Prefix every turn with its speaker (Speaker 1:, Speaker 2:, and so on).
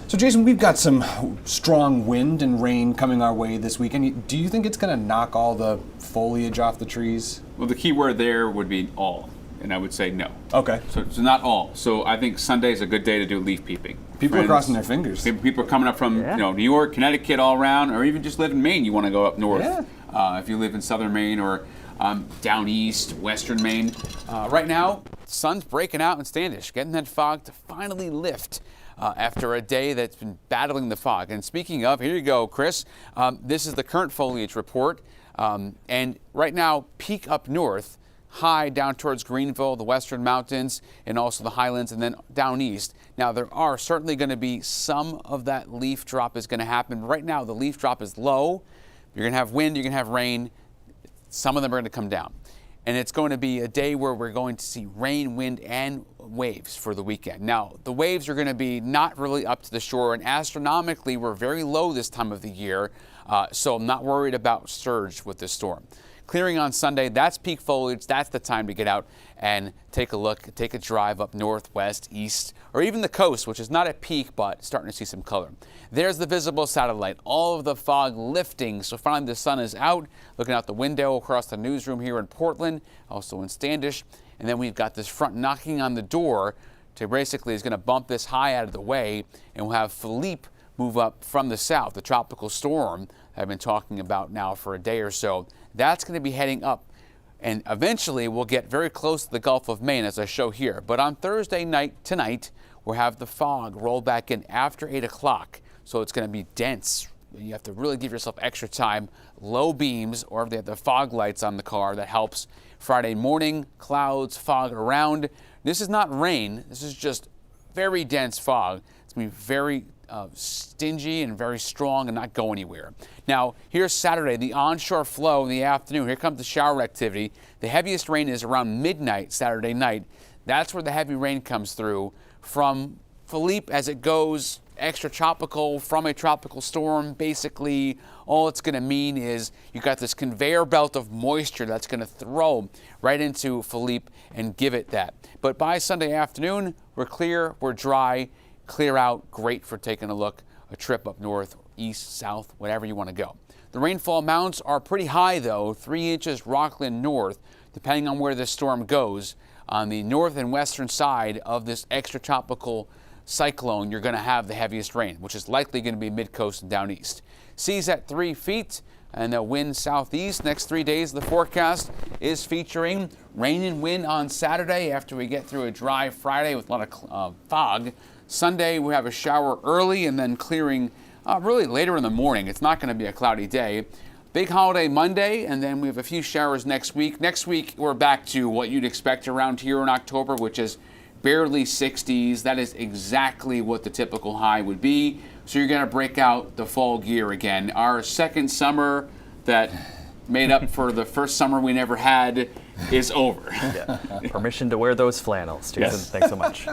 Speaker 1: So Jason, we've got some strong wind and rain coming our way this weekend. Do you think it's going to knock all the foliage off the trees?
Speaker 2: Well, the key word there would be all, and I would say no.
Speaker 1: Okay.
Speaker 2: So not all. So I think Sunday is a good day to do leaf peeping.
Speaker 1: People are crossing their fingers.
Speaker 2: People are coming up from New York, Connecticut, all around, or even just live in Maine. You want to go up north.
Speaker 1: Yeah.
Speaker 2: If you live in southern Maine or down east, western Maine. Right now, the sun's breaking out in Standish, getting that fog to finally lift. After a day that's been battling the fog. And speaking of, here you go, Chris. This is the current foliage report. And right now, peak up north, high down towards Greenville, the western mountains, and also the highlands, and then down east. Now, there are certainly going to be some of that leaf drop is going to happen. Right now, the leaf drop is low. You're going to have wind, you're going to have rain. Some of them are going to come down. And it's going to be a day where we're going to see rain, wind, and waves for the weekend. Now, the waves are going to be not really up to the shore, and astronomically, we're very low this time of the year, so I'm not worried about surge with this storm. Clearing on Sunday, that's peak foliage. That's the time to get out and take a look, take a drive up north, west, east, or even the coast, which is not at peak, but starting to see some color. There's the visible satellite, all of the fog lifting. So finally the sun is out, looking out the window across the newsroom here in Portland, also in Standish. And then we've got this front knocking on the door to basically is going to bump this high out of the way, and we'll have Philippe move up from the south, the tropical storm I've been talking about now for a day or so. That's going to be heading up, and eventually we'll get very close to the Gulf of Maine, as I show here. But on Thursday night, tonight, we'll have the fog roll back in after 8 o'clock, so it's going to be dense. You have to really give yourself extra time. Low beams, or if they have the fog lights on the car, that helps. Friday morning, clouds, fog around. This is not rain. This is just very dense fog. It's going to be very stingy and very strong and not go anywhere. Now, here's Saturday, the onshore flow in the afternoon. Here comes the shower activity. The heaviest rain is around midnight Saturday night. That's where the heavy rain comes through from Philippe as it goes extra tropical from a tropical storm. Basically, all it's going to mean is you've got this conveyor belt of moisture that's going to throw right into Philippe and give it that. But by Sunday afternoon, we're clear, we're dry, clear out, great for taking a look, a trip up north, east, south, whatever you want to go. The rainfall amounts are pretty high though, 3 inches Rockland north, depending on where this storm goes. On the north and western side of this extratropical cyclone, you're going to have the heaviest rain, which is likely going to be mid-coast and down east. Seas at 3 feet and the wind southeast. Next 3 days, the forecast is featuring rain and wind on Saturday after we get through a dry Friday with a lot of fog. Sunday, we have a shower early and then clearing really later in the morning. It's not going to be a cloudy day. Big holiday Monday, and then we have a few showers next week. Next week, we're back to what you'd expect around here in October, which is barely 60s. That is exactly what the typical high would be. So you're going to break out the fall gear again. Our second summer that made up for the first summer we never had is over.
Speaker 3: Yeah. Permission to wear those flannels, Jason.
Speaker 2: Yes.
Speaker 3: Thanks so much.